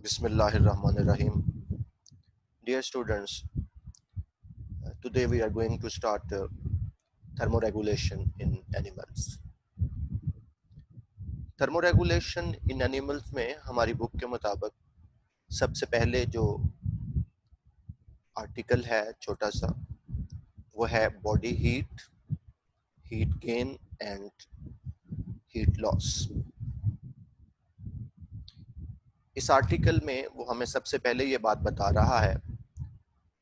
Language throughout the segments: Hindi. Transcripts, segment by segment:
Bismillahirrahmanirrahim. Dear students, today we are going to start thermoregulation in animals. Thermoregulation in animals में हमारी बुक के मुताबिक सबसे पहले जो आर्टिकल है छोटा सा वो है body heat, heat gain and heat loss. इस आर्टिकल में वो हमें सबसे पहले ये बात बता रहा है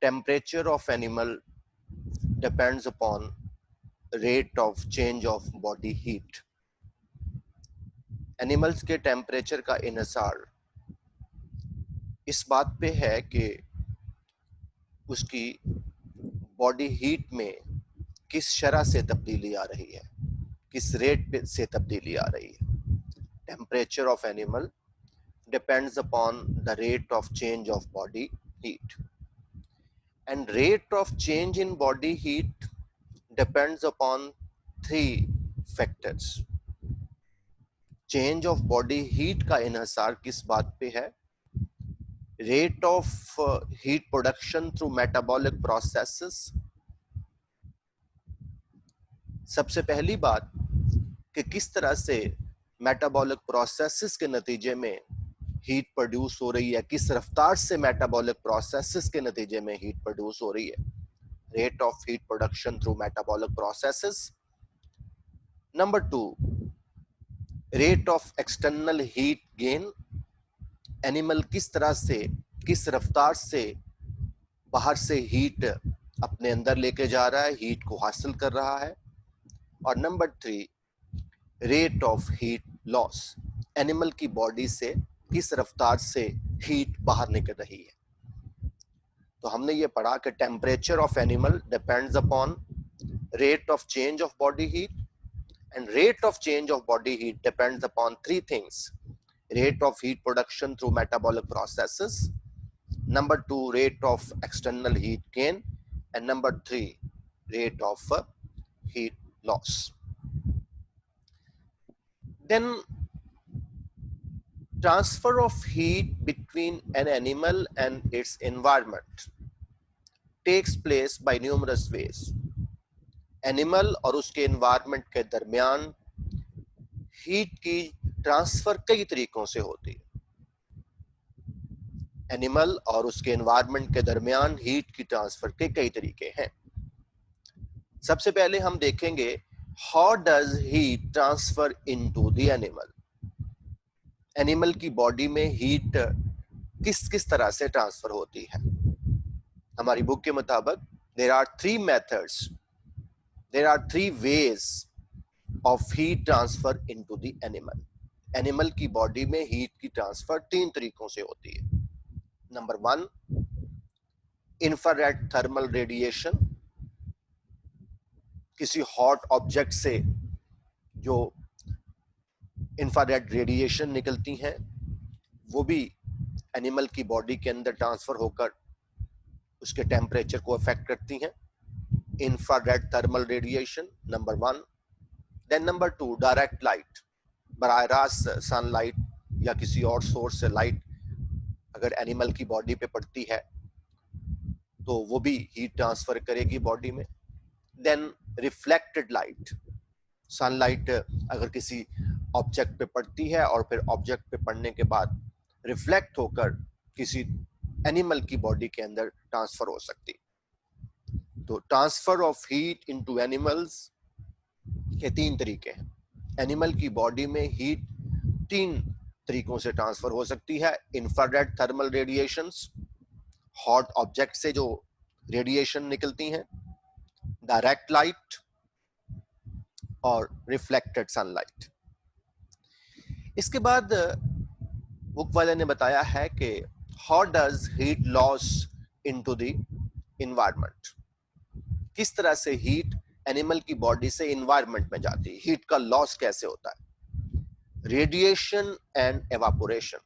temperature of animal depends upon rate of change of body heat. Animals के टेम्परेचर का इन्हिसार इस बात पे है कि उसकी बॉडी हीट में किस शरह से तब्दीली आ रही है, किस रेट पे से तब्दीली आ रही है। Temperature of animal depends upon the rate of change of body heat and rate of change in body heat depends upon three factors. Change of body heat का इन्हिसार किस बात पे है? Rate of heat production through metabolic processes. सबसे पहली बात कि किस तरह से मेटाबॉलिक प्रोसेसेस के नतीजे में हीट प्रोड्यूस हो रही है, किस रफ्तार से मेटाबॉलिक प्रोसेसेस के नतीजे में हीट प्रोड्यूस हो रही है। Rate of heat production through metabolic processes. Number 2, rate of external heat gain. Animal किस तरह से, किस रफ्तार से बाहर से हीट अपने अंदर लेके जा रहा है, हीट को हासिल कर रहा है। और number 3, rate of heat loss. Animal की बॉडी से किस रफ्तार से हीट बाहर निकल रही है। तो हमने ये पढ़ा कि temperature of animal depends upon rate of change of body heat and rate of change of body heat depends upon three things: rate of heat production through metabolic processes, number 2, rate of external heat gain, and number 3, rate of heat loss. Then transfer of heat between an animal and its environment takes place by numerous ways. Animal और उसके एनवायरनमेंट के दरमियान हीट की ट्रांसफर कई तरीकों से होती है। एनिमल और उसके एनवायरनमेंट के दरमियान हीट की ट्रांसफर के कई तरीके हैं। सबसे पहले हम देखेंगे how does heat transfer into the animal. Animal की बॉडी में हीट किस किस तरह से ट्रांसफर होती है। हमारी बुक के मुताबिक there are three methods, there are three ways of heat transfer into the animal. Animal की बॉडी में हीट की ट्रांसफर तीन तरीकों से होती है। Number 1, infrared thermal radiation. किसी हॉट ऑब्जेक्ट से जो इंफ्रारेड रेडिएशन निकलती हैं वो भी एनिमल की बॉडी के अंदर ट्रांसफर होकर उसके टेम्परेचर को अफेक्ट करती हैं। Infrared thermal radiation number 1। Then number 2, direct light. बराह रास्त सनलाइट या किसी और सोर्स से लाइट अगर एनिमल की बॉडी पे पड़ती है तो वो भी हीट ट्रांसफर करेगी बॉडी में। Then reflected light. सनलाइट अगर किसी ऑब्जेक्ट पे पड़ती है और फिर ऑब्जेक्ट पे पड़ने के बाद रिफ्लेक्ट होकर किसी एनिमल की बॉडी के अंदर ट्रांसफर हो सकती। तो transfer of heat into animals के तीन तरीके हैं। एनिमल की बॉडी में हीट तीन तरीकों से ट्रांसफर हो सकती है। Infrared thermal radiations, hot object से जो रेडिएशन निकलती हैं, डायरेक्ट लाइट और रिफ्लेक्टेड सनलाइट। इसके बाद बुक वाले ने बताया है कि how does heat loss into the environment. किस तरह से हीट एनिमल की बॉडी से एनवायरनमेंट में जाती है, हीट का लॉस कैसे होता है। Radiation and evaporation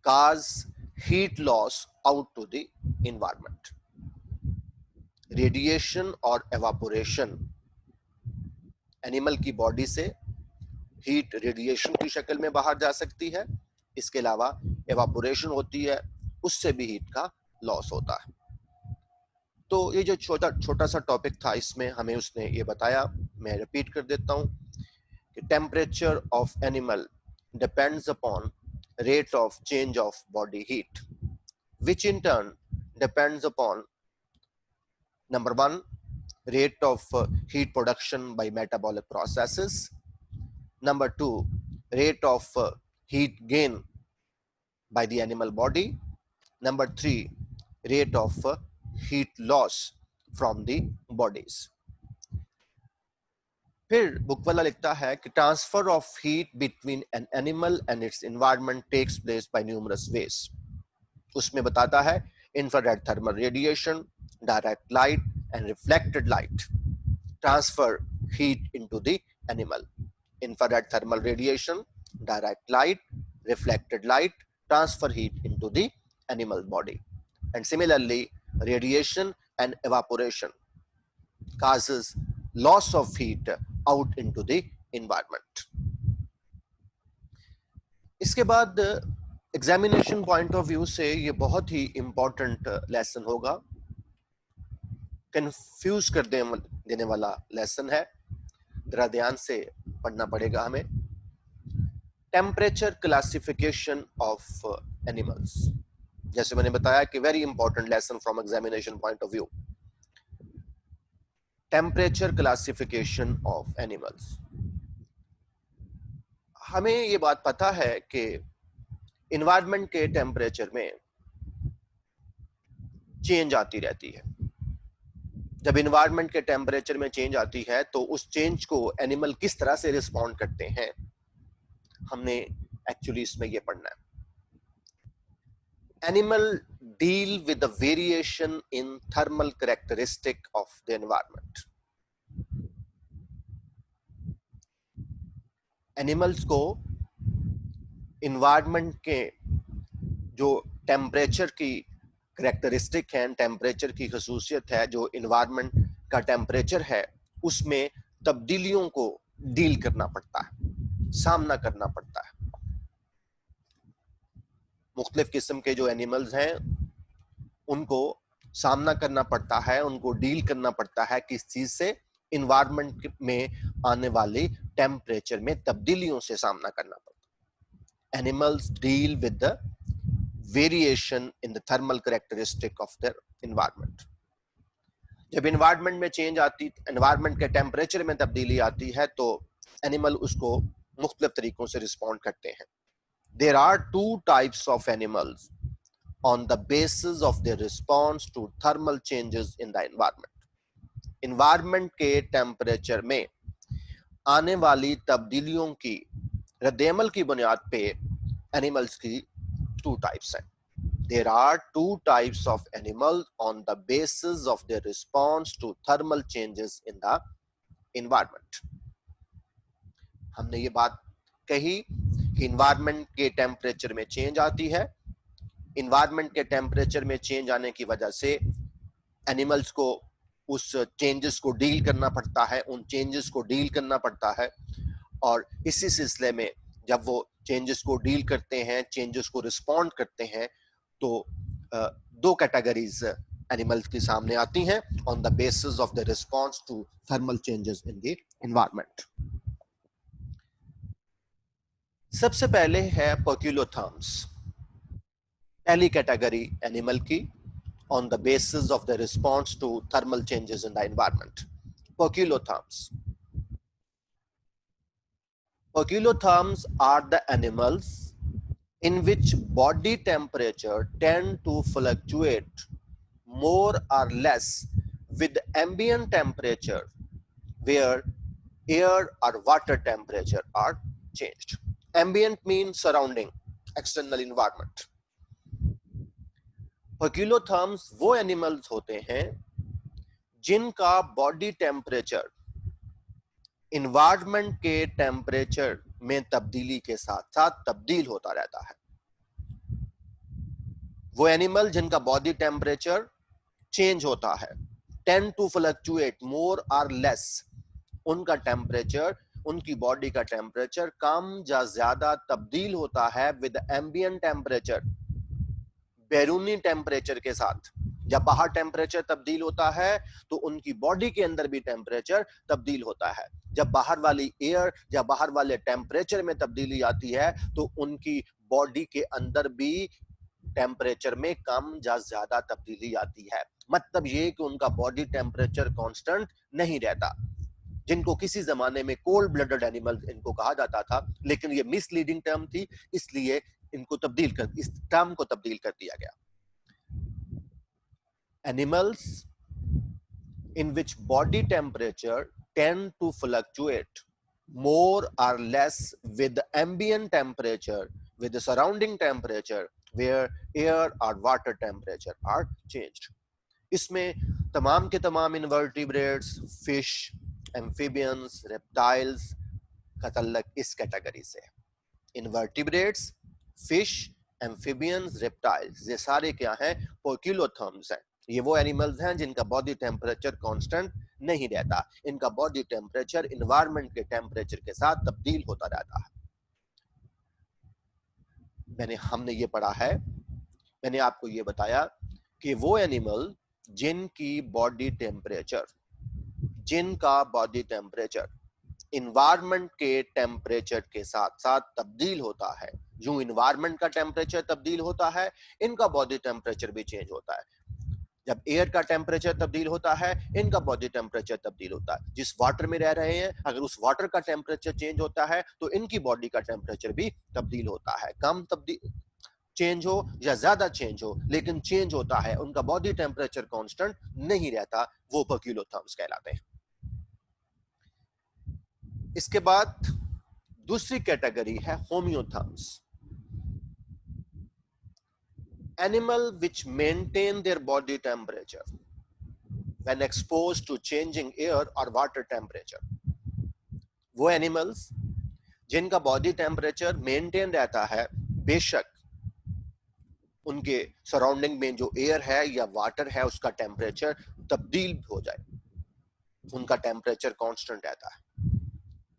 cause heat loss out to the environment. Radiation और एवापोरेशन एनिमल की बॉडी से हीट रेडिएशन की शक्ल में बाहर जा सकती है। इसके अलावा एवापोरेशन होती है, उससे भी हीट का लॉस होता है। तो ये जो छोटा सा टॉपिक था, इसमें हमें उसने ये बताया, मैं रिपीट कर देता हूँ कि temperature of animal depends upon rate of change of body heat, which in turn depends upon number one, rate of heat production by metabolic processes, number two, rate of heat gain by the animal body, number three, rate of heat loss from the bodies. फिर बुक वाला लिखता है कि transfer of heat between an animal and its environment takes place by numerous ways. उसमें बताता है infrared thermal radiation, direct light and reflected light transfer heat into the animal. Infrared thermal radiation, direct light, reflected light transfer heat into the animal body, and similarly radiation and evaporation causes loss of heat out into the environment. इसके बाद एग्जामिनेशन पॉइंट ऑफ व्यू से ये बहुत ही इंपॉर्टेंट लेसन होगा, कंफ्यूज कर देने वाला लेसन है, जरा ध्यान से पढ़ना पड़ेगा हमें। टेम्परेचर क्लासिफिकेशन ऑफ एनिमल्स, जैसे मैंने बताया कि very important lesson from examination point of view. Temperature classification of animals, हमें ये बात पता है कि इन्वायरमेंट के टेम्परेचर में चेंज आती रहती है। जब इन्वायरमेंट के टेम्परेचर में चेंज आती है तो उस चेंज को एनिमल किस तरह से रिस्पॉन्ड करते हैं, हमने एक्चुअली इसमें ये पढ़ना है। Animal deal with the variation in thermal characteristic of the environment. Animals को इन्वायरमेंट के जो टेम्परेचर की कैरेक्टरिस्टिक है, टेम्परेचर की खसूसियत है, जो इन्वायरमेंट का टेम्परेचर है, उसमें तब्दीलियों को डील करना पड़ता है, सामना करना पड़ता है। मुख्तलिफ किस्म के जो एनिमल्स हैं उनको सामना करना पड़ता है, उनको डील करना पड़ता है किस चीज से, इन्वायरमेंट में आने वाली टेम्परेचर में तब्दीलियों से सामना करना पड़ता है। Animals deal with the variation in the thermal characteristic of their environment. जब एनवायरनमेंट में चेंज आती, एनवायरनमेंट के टेम्परेचर में तब्दीली आती है, तो एनिमल उसको मुख्तलिफ तरीकों से रिस्पॉन्ड करते हैं। There are two types of animals on the basis of their response to thermal changes in the environment. Environment के टेम्परेचर में आने वाली तब्दीलियों की रद्देअमल की बुनियाद पे एनिमल्स की two types हैं। There are two types of animals on the basis of their response to thermal changes in the environment. हमने ये बात कही कि इन्वायरमेंट के टेम्परेचर में चेंज आती है, इन्वायरमेंट के टेम्परेचर में चेंज आने की वजह से एनिमल्स को उस चेंजेस को डील करना पड़ता है, उन चेंजेस को डील करना पड़ता है। और इसी सिलसिले में जब वो चेंजेस को डील करते हैं, चेंजेस को रिस्पॉन्ड करते हैं, तो दो कैटेगरीज एनिमल्स के सामने आती हैं on the basis of the response to thermal changes in the environment. सबसे पहले है पर्क्यूलोथर्म्स, पहली कैटेगरी एनिमल की on the basis of the response to thermal changes in the environment. Poikilotherms, poikilotherms are the animals in which body temperature tend to fluctuate more or less with ambient temperature where air or water temperature are changed. Ambient means surrounding, external environment. पर्क्यूलोथर्म्स वो एनिमल्स होते हैं जिनका बॉडी टेम्परेचर इन्वायरमेंट के टेम्परेचर में तब्दीली के साथ साथ तब्दील होता रहता है। वो एनिमल जिनका बॉडी टेम्परेचर चेंज होता है, टेंड टू फ्लक्चुएट मोर और लेस, उनका टेम्परेचर उनकी बॉडी का टेम्परेचर कम या ज्यादा तब्दील होता है विद एम्बिएंट टेम्परेचर, बैरूनी टेम्परेचर के साथ। जब बाहर टेम्परेचर तब्दील होता है तो उनकी बॉडी के अंदर भी टेम्परेचर तब्दील होता है। जब बाहर वाली एयर या बाहर वाले टेम्परेचर में तब्दीली आती है तो उनकी बॉडी के अंदर भी टेम्परेचर में कम या ज्यादा तब्दीली आती है। मतलब ये कि उनका बॉडी टेम्परेचर कांस्टेंट नहीं रहता, जिनको किसी जमाने में कोल्ड ब्लडेड एनिमल इनको कहा जाता था, लेकिन ये मिसलीडिंग टर्म थी, इसलिए इनको तब्दील कर, इस टर्म को तब्दील कर दिया गया। Animals in which body temperature tend to fluctuate more or less with the ambient temperature, with the surrounding temperature, where air or water temperature are changed. इसमें तमाम के तमाम इनवर्टिब्रेट्स, फिश, एम्फीबियंस, रेप्टाइल्स का तल्लक इस कैटेगरी से है। इनवर्टिब्रेट्स, फिश, एम्फीबियंस, रेप्टाइल्स, ये सारे क्या हैं? पोकिलोथर्म्स हैं। ये वो एनिमल्स हैं जिनका बॉडी टेम्परेचर कांस्टेंट नहीं रहता, इनका बॉडी टेम्परेचर इन्वायरमेंट के टेम्परेचर के साथ तब्दील होता रहता है। हमने ये पढ़ा है, मैंने आपको ये बताया कि वो एनिमल जिनकी बॉडी टेम्परेचर, जिनका बॉडी टेम्परेचर इन्वायरमेंट के टेम्परेचर के साथ साथ तब्दील होता है, जो इन्वायरमेंट का टेम्परेचर तब्दील होता है, इनका बॉडी टेम्परेचर भी चेंज होता है। जब एयर का टेम्परेचर तब्दील होता है, इनका बॉडी टेम्परेचर तब्दील होता है। जिस वाटर में रह रहे हैं, अगर उस वाटर का टेम्परेचर चेंज होता है तो इनकी बॉडी का टेम्परेचर भी तब्दील होता है। कम तब्दील चेंज हो या ज्यादा चेंज हो, लेकिन चेंज होता है, उनका बॉडी टेम्परेचर कांस्टेंट नहीं रहता, वो पोकिलोथर्म्स कहलाते हैं। इसके बाद दूसरी कैटेगरी है homeotherms. Animal which maintain their body temperature when exposed to changing air or water temperature. वो एनिमल्स जिनका बॉडी टेम्परेचर मेंटेन रहता है, बेशक उनके सराउंडिंग में जो एयर है या वाटर है उसका टेम्परेचर तब्दील हो जाए, उनका टेम्परेचर कांस्टेंट रहता है।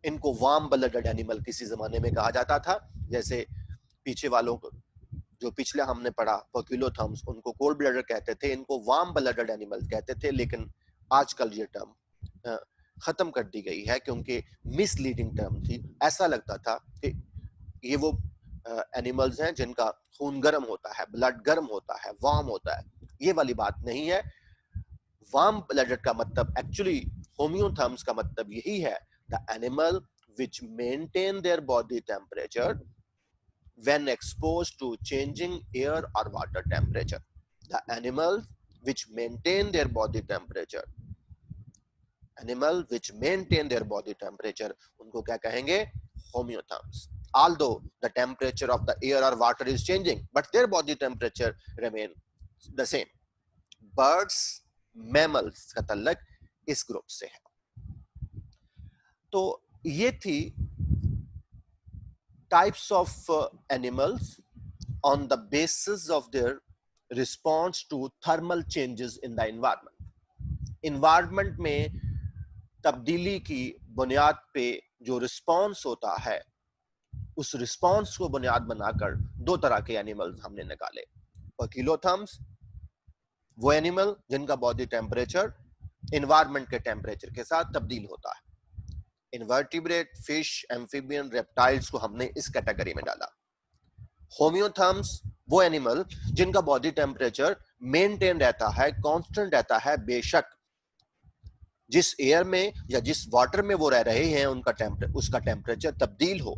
इनको वार्म ब्लडेड एनिमल किसी जमाने में कहा जाता था, जैसे पीछे वालों को जो पिछले हमने पढ़ा पोकिलोथर्म्स, उनको कोल्ड ब्लडेड कहते थे, इनको वार्म ब्लडेड एनिमल कहते थे, लेकिन आजकल ये टर्म खत्म कर दी गई है क्योंकि मिसलीडिंग टर्म थी। ऐसा लगता था कि ये वो एनिमल्स हैं जिनका खून गर्म होता है, ब्लड गर्म होता है, वार्म होता है। ये वाली बात नहीं है। वार्म ब्लडेड का मतलब एक्चुअली होमियोथर्म्स का मतलब यही है, the animal which maintain their body temperature when exposed to changing air or water temperature. The animals which maintain their body temperature, animal which maintain their body temperature, उनको क्या कहेंगे? Homeotherms. Although the temperature of the air or water is changing, but their body temperature remain the same. Birds, mammals का तल्लक इस ग्रुप से है। तो ये थी types of animals on the basis of their response to thermal changes in the environment. Environment में तब्दीली की बुनियाद पे जो रिस्पॉन्स होता है, उस रिस्पॉन्स को बुनियाद बनाकर दो तरह के एनिमल्स हमने निकाले। पोकिलोथर्म्स, वो एनिमल जिनका बॉडी टेम्परेचर एनवायरनमेंट के टेम्परेचर के साथ तब्दील होता है। इनवर्टिब्रेट, फिश, एम्फीबियन, रेप्टाइल्स को हमने इस कैटेगरी में डाला। होमियोथर्म्स, वो एनिमल जिनका बॉडी टेम्परेचर मेंटेन रहता है, कांस्टेंट रहता है, बेशक जिस एयर में या जिस वाटर में वो रह रहे हैं उसका टेम्परेचर तब्दील हो,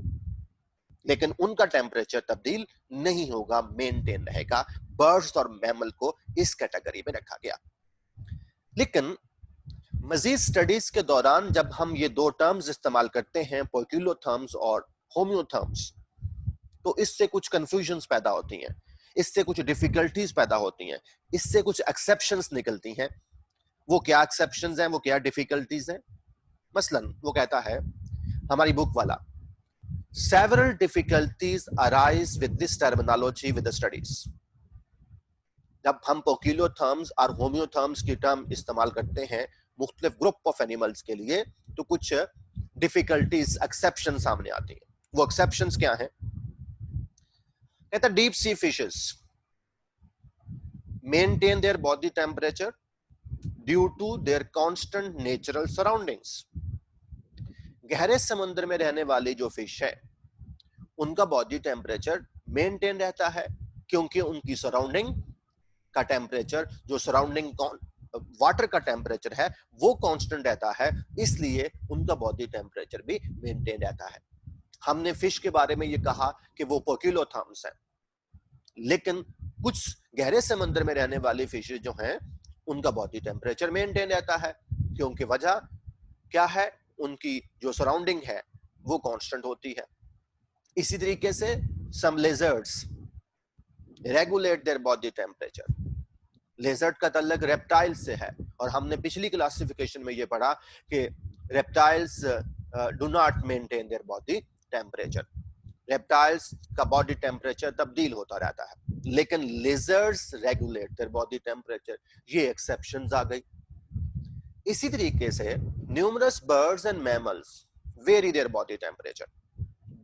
लेकिन उनका टेम्परेचर तब्दील नहीं होगा, मेंटेन रहेगा। बर्ड्स और मैमल को इस कैटेगरी में रखा गया। लेकिन मजीद स्टडीज के दौरान जब हम ये दो टर्म्स इस्तेमाल करते हैं, पोकिलोथर्म्स और होमियोथर्म्स, तो इससे कुछ कंफ्यूजन्स पैदा होती हैं, इससे कुछ डिफिकल्टीज पैदा होती हैं, इससे कुछ एक्सेप्शंस निकलती हैं। वो क्या एक्सेप्शंस हैं, वो क्या डिफिकल्टीज हैं? मसलन वो कहता है हमारी बुक वाला, several difficulties arise with this terminology with the studies. जब हम पोकिलोथर्म्स और होमियोथर्म्स की टर्म इस्तेमाल करते हैं मुख्तलिफ ग्रुप ऑफ एनिमल्स के लिए, तो कुछ डिफिकल्टीज, एक्सेप्शन सामने आती है। वो एक्सेप्शंस क्या हैं? कहता deep sea fishes maintain their body temperature due to their constant natural surroundings. गहरे समुद्र में रहने वाली जो फिश है उनका बॉडी टेम्परेचर मेंटेन रहता है क्योंकि उनकी सराउंडिंग का टेम्परेचर, जो सराउंडिंग वाटर का टेम्परेचर है वो कांस्टेंट रहता है, इसलिए उनका बॉडी टेम्परेचर भी मेंटेन रहता है। हमने फिश के बारे में ये कहा कि वो पोकिलोथर्म्स है, लेकिन कुछ गहरे समंदर में रहने वाली फिशेज जो हैं उनका बॉडी टेम्परेचर मेंटेन रहता है क्योंकि वजह क्या है? उनकी जो सराउंडिंग है वो कांस्टेंट होती है। इसी तरीके से some lizards regulate their body temperature. Lizard का तल्लक रेप्टाइल से है और हमने पिछली क्लासिफिकेशन में ये पढ़ा कि reptiles do not maintain their body temperature. Reptiles का बॉडी टेम्परेचर तब्दील होता रहता है, लेकिन lizards regulate their body temperature. ये एक्सेप्शंस आ गई। इसी तरीके से numerous birds and mammals very there body temperature.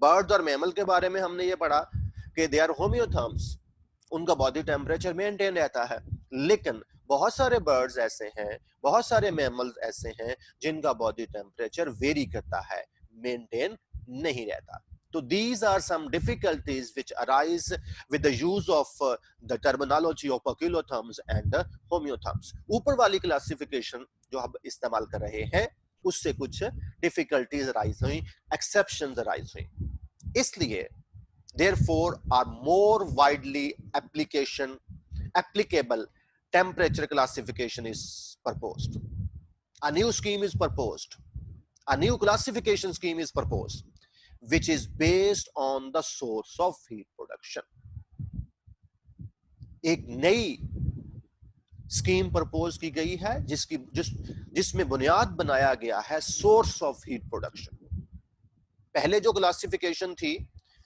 Bird और मैमल के बारे में हमने ये पढ़ा कि दे आर होम्योथर्म्स, उनका बॉडी टेम्परेचर मेंटेन रहता है, लेकिन बहुत सारे बर्ड्स ऐसे हैं, बहुत सारे मैमल्स ऐसे हैं जिनका बॉडी टेम्परेचर वेरी करता है, मेंटेन नहीं रहता। तो these are some difficulties which arise with the use of the terminology of poikilotherms and homeotherms. ऊपर वाली क्लासिफिकेशन जो हम इस्तेमाल कर रहे हैं उससे कुछ डिफिकल्टीज अराइज हुई, एक्सेप्शंस अराइज हुई, इसलिए therefore are more widely applicable temperature classification is proposed. A new scheme is proposed. A new classification scheme is proposed, which is based on the source of heat production. एक नई स्कीम प्रपोज की गई है जिसमें बुनियाद बनाया गया है सोर्स ऑफ हीट प्रोडक्शन। पहले जो क्लासिफिकेशन थी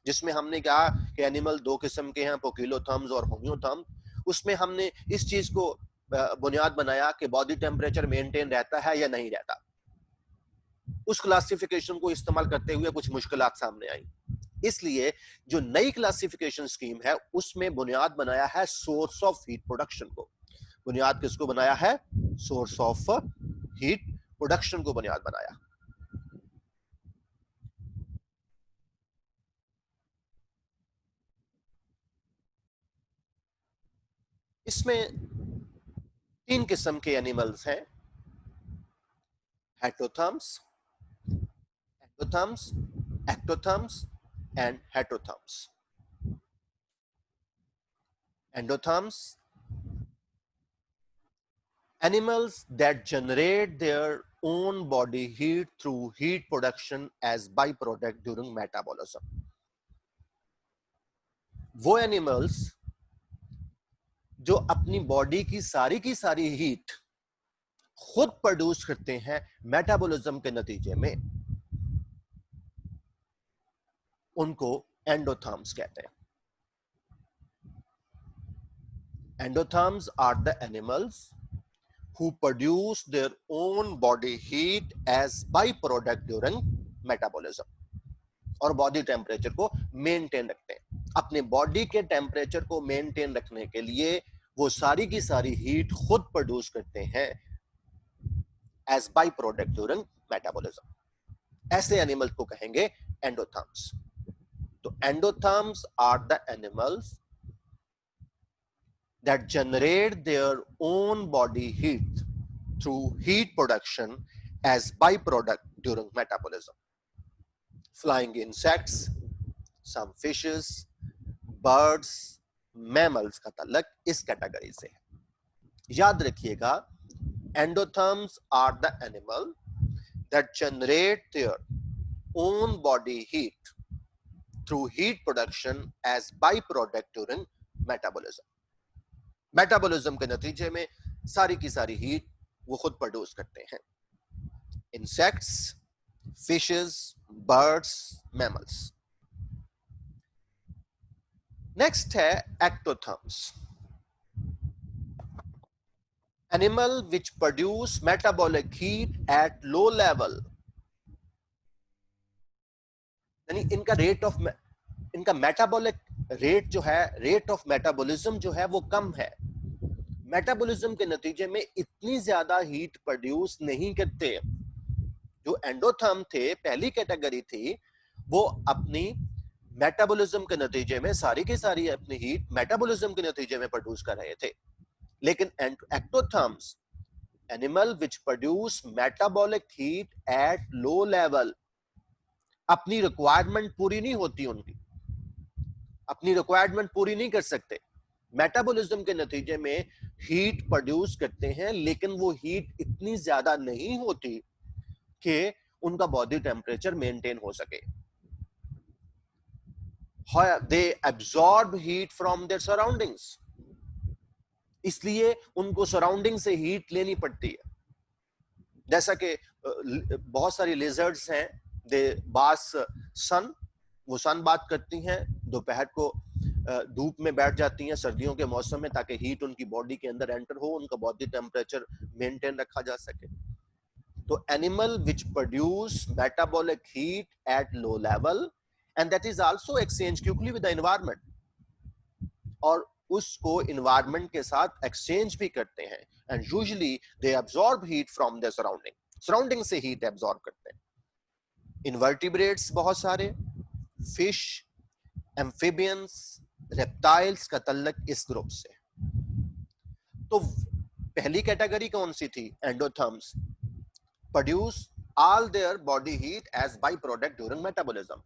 जिसमें हमने कहा कि एनिमल दो किस्म के हैं, पोकिलोथर्म्स और होम्योथर्म्स, उसमें हमने इस चीज को बुनियाद बनाया कि बॉडी टेम्परेचर मेंटेन रहता है या नहीं रहता। उस क्लासिफिकेशन को इस्तेमाल करते हुए कुछ मुश्किलात सामने आई, इसलिए जो नई क्लासिफिकेशन स्कीम है उसमें बुनियाद बनाया है सोर्स ऑफ हीट प्रोडक्शन को। बुनियाद किसको बनाया है? सोर्स ऑफ हीट प्रोडक्शन को बुनियाद बनाया। इसमें तीन किस्म के एनिमल्स हैं, heterotherms, endotherms, ectotherms and heterotherms. Endotherms, animals that generate their own body heat through heat production as byproduct during metabolism. वो एनिमल्स जो अपनी बॉडी की सारी हीट खुद प्रोड्यूस करते हैं मेटाबॉलिज्म के नतीजे में, उनको एंडोथर्म्स कहते हैं। Endotherms are the animals who produce their own body heat as byproduct during metabolism और बॉडी टेम्परेचर को मेंटेन रखते हैं। अपने बॉडी के टेम्परेचर को मेंटेन रखने के लिए वो सारी की सारी हीट खुद प्रोड्यूस करते हैं as by product during metabolism. ऐसे एनिमल्स को कहेंगे एंडोथर्म्स। तो endotherms are the animals that generate their own body heat through heat production as byproduct during metabolism. Flying insects, some fishes, birds, mammals का ताल्लुक इस कैटेगरी से है। याद रखिएगा, endotherms are the animal that generate their own body heat through heat production as byproduct during metabolism. Metabolism के नतीजे में सारी की सारी हीट वो खुद प्रोड्यूस करते हैं। Insects, fishes, birds, mammals. Next है ectotherms, animal which produce metabolic heat at low level यानी इनका मेटाबॉलिक रेट जो है, रेट ऑफ मेटाबॉलिज्म जो है वो कम है। मेटाबॉलिज्म के नतीजे में इतनी ज्यादा हीट प्रोड्यूस नहीं करते। जो एंडोथर्म थे, पहली कैटेगरी थी, वो अपनी मेटाबॉलिज्म के नतीजे में सारी की सारी अपनी हीट मेटाबॉलिज्म के नतीजे में प्रोड्यूस कर रहे थे। लेकिन ectotherms, animal which produce metabolic heat at low level, अपनी रिक्वायरमेंट पूरी नहीं होती उनकी, अपनी रिक्वायरमेंट पूरी नहीं कर सकते, मेटाबॉलिज्म के नतीजे में हीट प्रोड्यूस करते हैं, लेकिन वो हीट इतनी ज्यादा नहीं होती कि उनका बॉडी टेम्परेचर मेंटेन हो सके। They absorb heat from their surroundings, इसलिए उनको सराउंडिंग से हीट लेनी पड़ती है। जैसा कि बहुत सारी लेजर्ड्स हैं, दे बास सन, वो सन बात करती हैं, दोपहर को धूप में बैठ जाती हैं सर्दियों के मौसम में, ताकि हीट उनकी बॉडी के अंदर एंटर हो, उनका बॉडी टेम्परेचर मेंटेन रखा जा सके। तो animal which produce metabolic heat at low level and that is also exchange quickly with the environment, और उसको इन्वायरमेंट के साथ एक्सचेंज भी करते हैं, and usually they absorb heat from their surrounding से हीट एब्सॉर्ब करते हैं। इनवर्टिब्रेट्स बहुत सारे, फिश, एम्फिबियंस, रेप्टाइल्स का तल्लक इस ग्रुप से। तो पहली कैटेगरी कौन सी थी? Endotherms produce all their body heat as byproduct during metabolism.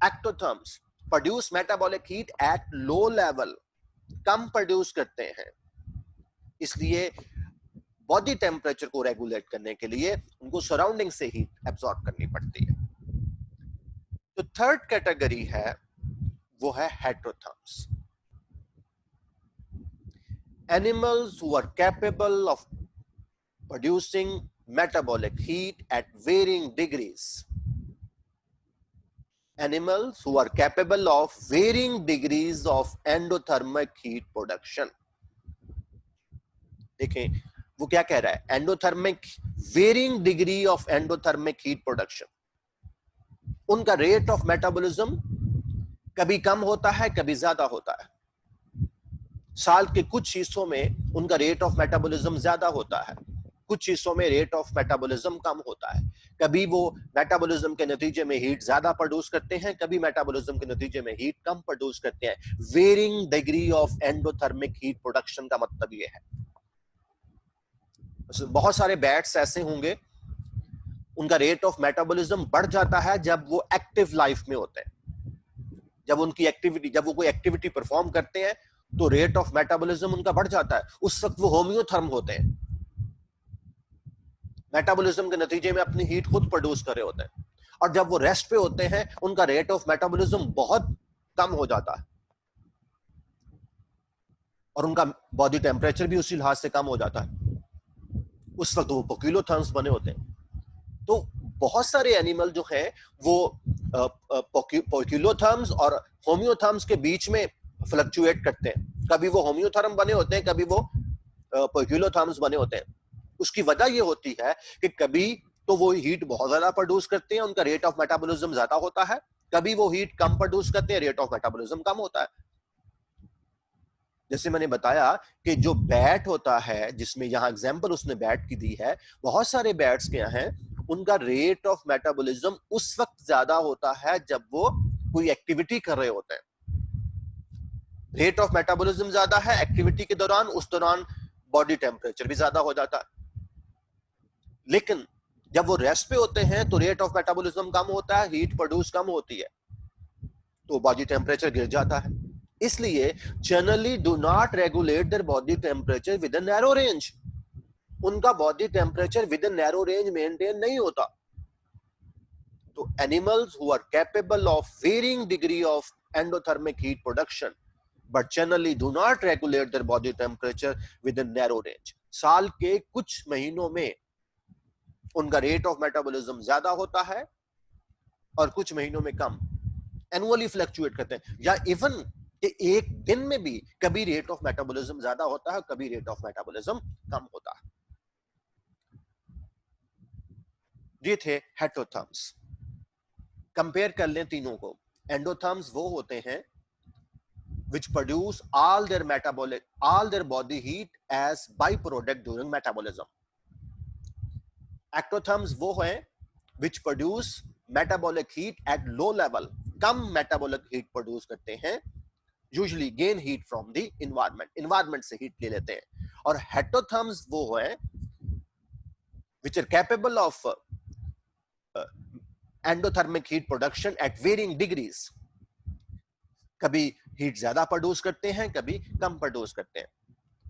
Ectotherms produce metabolic heat at low level, come produce करते हैं, इसलिए बॉडी टेम्परेचर को रेगुलेट करने के लिए उनको सराउंडिंग से हीट एब्सॉर्ब करनी पड़ती है। तो थर्ड कैटेगरी है, वो है heterotherms, animals who are capable of producing metabolic heat at varying degrees. Animals who are capable of varying degrees of endothermic heat production. देखें वो क्या कह रहा है, endothermic, varying degree of endothermic heat production. उनका रेट ऑफ मेटाबॉलिज्म कभी कम होता है, कभी ज्यादा होता है। साल के कुछ हिस्सों में उनका रेट ऑफ मेटाबॉलिज्म ज्यादा होता है, कुछ हिस्सों में रेट ऑफ मेटाबॉलिज्म कम होता है। कभी वो मेटाबॉलिज्म के नतीजे में हीट ज्यादा प्रोड्यूस करते हैं, कभी मेटाबॉलिज्म के नतीजे में हीट कम प्रोड्यूस करते हैं। Varying degree of endothermic heat production का मतलब ये है। बहुत सारे बैट्स ऐसे होंगे, उनका रेट ऑफ मेटाबॉलिज्म बढ़ जाता है जब वो एक्टिव लाइफ में होते हैं, जब उनकी एक्टिविटी, जब वो कोई एक्टिविटी परफॉर्म करते हैं तो रेट ऑफ मेटाबॉलिज्म उनका बढ़ जाता है। उस वक्त वो होम्योथर्म होते हैं, मेटाबॉलिज्म के नतीजे में अपनी हीट खुद प्रोड्यूस कर रहे होते हैं। और जब वो रेस्ट पे होते हैं, उनका रेट ऑफ मेटाबॉलिज्म बहुत कम हो जाता है, और उनका बॉडी टेम्परेचर भी उसी लिहाज से कम हो जाता है। उस वक्त वो पोकिलोथर्म्स बने होते हैं। तो बहुत सारे एनिमल जो हैं वो पोकिलोथर्म्स और होम्योथर्म्स के बीच में फ्लक्चुएट करते हैं। कभी वो होम्योथर्म बने होते हैं, कभी वो पोकिलोथर्म्स बने होते हैं। उसकी वजह ये होती है कि कभी तो वो हीट बहुत ज्यादा प्रोड्यूस करते हैं, उनका रेट ऑफ मेटाबॉलिज्म ज्यादा होता है, कभी वो हीट कम प्रोड्यूस करते हैं, रेट ऑफ मेटाबॉलिज्म कम होता है। जैसे मैंने बताया कि जो बैट होता है, जिसमें यहां एग्जांपल उसने बैट की दी है, बहुत सारे बैट्स क्या हैं, उनका रेट ऑफ मेटाबॉलिज्म उस वक्त ज्यादा होता है जब वो कोई एक्टिविटी कर रहे होते हैं। रेट ऑफ मेटाबॉलिज्म ज्यादा है एक्टिविटी के दौरान, उस दौरान बॉडी टेम्परेचर भी ज्यादा हो जाता है। लेकिन जब वो रेस्ट पे होते हैं तो रेट ऑफ मेटाबॉलिज्म कम होता है, हीट प्रोड्यूस कम होती है, तो बॉडी टेम्परेचर गिर जाता है। इसलिए generally do not regulate their body temperature within narrow range, उनका body temperature within narrow range maintain नहीं होता। तो animals who are capable of varying degree of endothermic heat production but generally do not regulate their body temperature within narrow range, साल के कुछ महीनों में उनका रेट ऑफ मेटाबॉलिज्म ज्यादा होता है और कुछ महीनों में कम, एनुअली फ्लक्चुएट करते हैं। या इवन कि एक दिन में भी कभी रेट ऑफ मेटाबॉलिज्म ज्यादा होता है, कभी रेट ऑफ मेटाबॉलिज्म कम होता है। ये थे हेटेरोथर्म्स। कंपेयर कर लें तीनों को। एंडोथर्म्स वो होते हैं which produce all their body heat as byproduct during metabolism. Ectotherms वो हैं which produce metabolic heat at low level, come metabolic heat produce करते हैं, usually gain heat from the environment से heat ले लेते हैं। और heterotherms वो हैं which are capable of endothermic heat production at varying degrees, कभी हीट ज्यादा प्रोड्यूस करते हैं, कभी कम प्रोड्यूस करते हैं।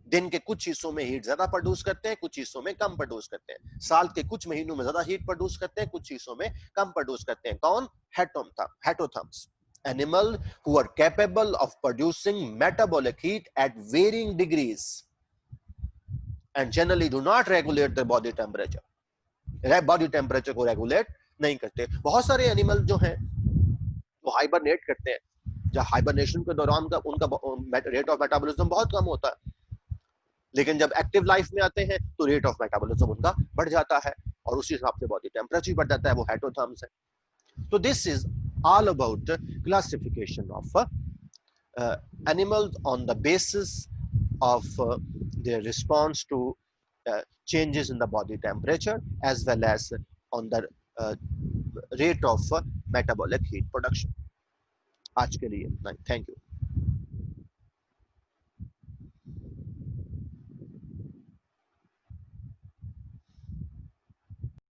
दिन के कुछ हिस्सों में हीट ज्यादा प्रोड्यूस करते हैं, कुछ हिस्सों में कम प्रोड्यूस करते हैं। साल के कुछ महीनों में ज्यादा हीट प्रोड्यूस करते हैं, कुछ हिस्सों में कम प्रोड्यूस करते हैं। कौन? Heterotherms, animal who are capable of producing metabolic heat at varying degrees and generally do not regulate the body temperature. Body temperature को रेगुलेट नहीं करते। बहुत सारे एनिमल जो हैं वो हाइबरनेट करते हैं, जब हाइबरनेशन के दौरान का उनका रेट ऑफ मेटाबॉलिज्म बहुत कम होता है, लेकिन जब एक्टिव लाइफ में आते हैं तो रेट ऑफ मेटाबॉलिज्म उनका बढ़ जाता है और उसी हिसाब से बॉडी टेम्परेचर बढ़ जाता है। वो हेटोथर्म्स है। तो this is all about classification of animals on the basis of their response to changes in the body temperature as well as on the rate of metabolic heat production. आज के लिए थैंक यू।